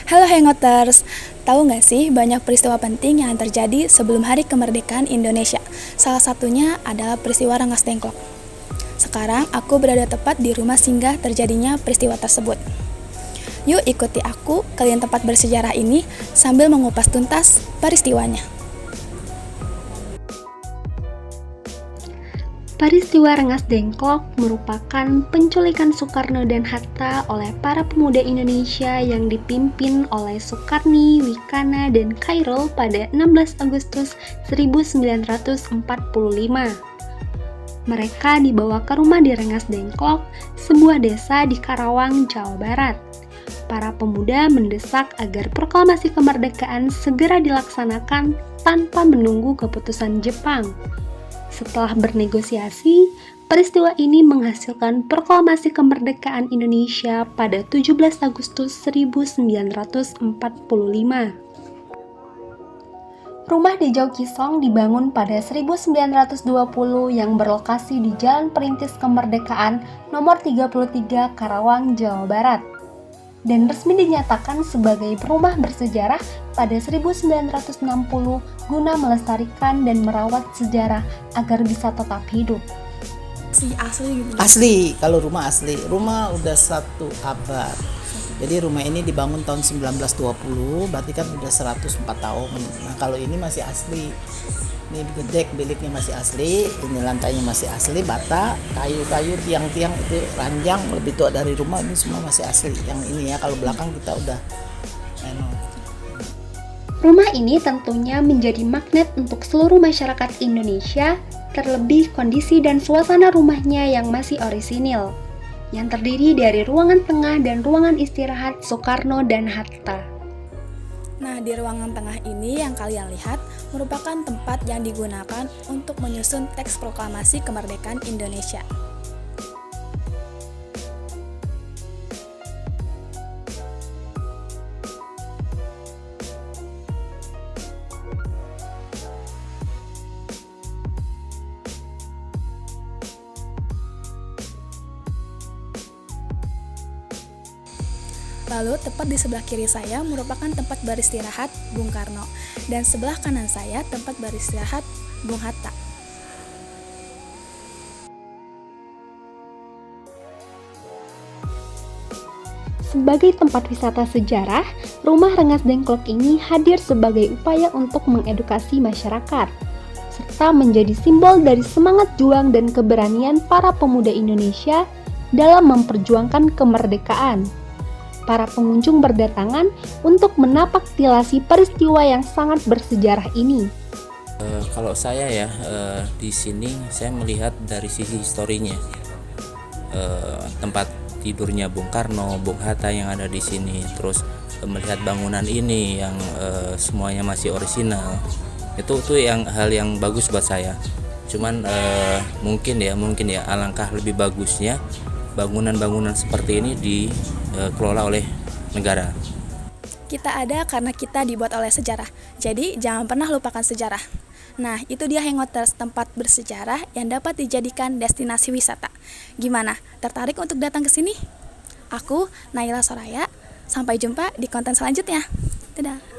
Halo Hangoters, tahu nggak sih banyak peristiwa penting yang terjadi sebelum hari kemerdekaan Indonesia? Salah satunya adalah peristiwa Rengas Dengklok. Sekarang aku berada tepat di rumah singgah terjadinya peristiwa tersebut. Yuk ikuti aku ke tempat bersejarah ini sambil mengupas tuntas peristiwanya. Peristiwa Rengas Dengklok merupakan penculikan Soekarno dan Hatta oleh para pemuda Indonesia yang dipimpin oleh Sukarni, Wikana, dan Chairul pada 16 Agustus 1945. Mereka dibawa ke rumah di Rengas Dengklok, sebuah desa di Karawang, Jawa Barat. Para pemuda mendesak agar proklamasi kemerdekaan segera dilaksanakan tanpa menunggu keputusan Jepang. Setelah bernegosiasi, peristiwa ini menghasilkan proklamasi kemerdekaan Indonesia pada 17 Agustus 1945. Rumah Dejau Kisong dibangun pada 1920 yang berlokasi di Jalan Perintis Kemerdekaan nomor 33 Karawang, Jawa Barat, dan resmi dinyatakan sebagai rumah bersejarah pada 1960 guna melestarikan dan merawat sejarah agar bisa tetap hidup. Asli gitu. Asli, kalau rumah asli. Rumah udah 1 abad. Jadi rumah ini dibangun tahun 1920, berarti kan udah 104 tahun. Nah, kalau ini masih asli. Ini gedek biliknya masih asli, ini lantainya masih asli, bata, kayu-kayu, tiang-tiang itu ranjang lebih tua dari rumah, ini semua masih asli. Yang ini ya, kalau belakang kita udah Rumah ini tentunya menjadi magnet untuk seluruh masyarakat Indonesia, terlebih kondisi dan suasana rumahnya yang masih orisinil, yang terdiri dari ruangan tengah dan ruangan istirahat Soekarno dan Hatta. Nah, di ruangan tengah ini yang kalian lihat merupakan tempat yang digunakan untuk menyusun teks proklamasi kemerdekaan Indonesia. Lalu tepat di sebelah kiri saya merupakan tempat beristirahat Bung Karno, dan sebelah kanan saya tempat beristirahat Bung Hatta. Sebagai tempat wisata sejarah, Rumah Rengas Dengklok ini hadir sebagai upaya untuk mengedukasi masyarakat, serta menjadi simbol dari semangat juang dan keberanian para pemuda Indonesia dalam memperjuangkan kemerdekaan. Para pengunjung berdatangan untuk menapak tilasi peristiwa yang sangat bersejarah ini. Kalau saya ya, di sini saya melihat dari sisi historinya, tempat tidurnya Bung Karno, Bung Hatta yang ada di sini, terus melihat bangunan ini yang semuanya masih orisinal, itu yang hal yang bagus buat saya. Cuman mungkin ya alangkah lebih bagusnya bangunan-bangunan seperti ini dikelola oleh negara. Kita ada karena kita dibuat oleh sejarah, jadi jangan pernah lupakan sejarah. Nah, itu dia Hangoters, tempat bersejarah yang dapat dijadikan destinasi wisata. Gimana? Tertarik untuk datang ke sini? Aku, Naila Soraya. Sampai jumpa di konten selanjutnya. Dadah.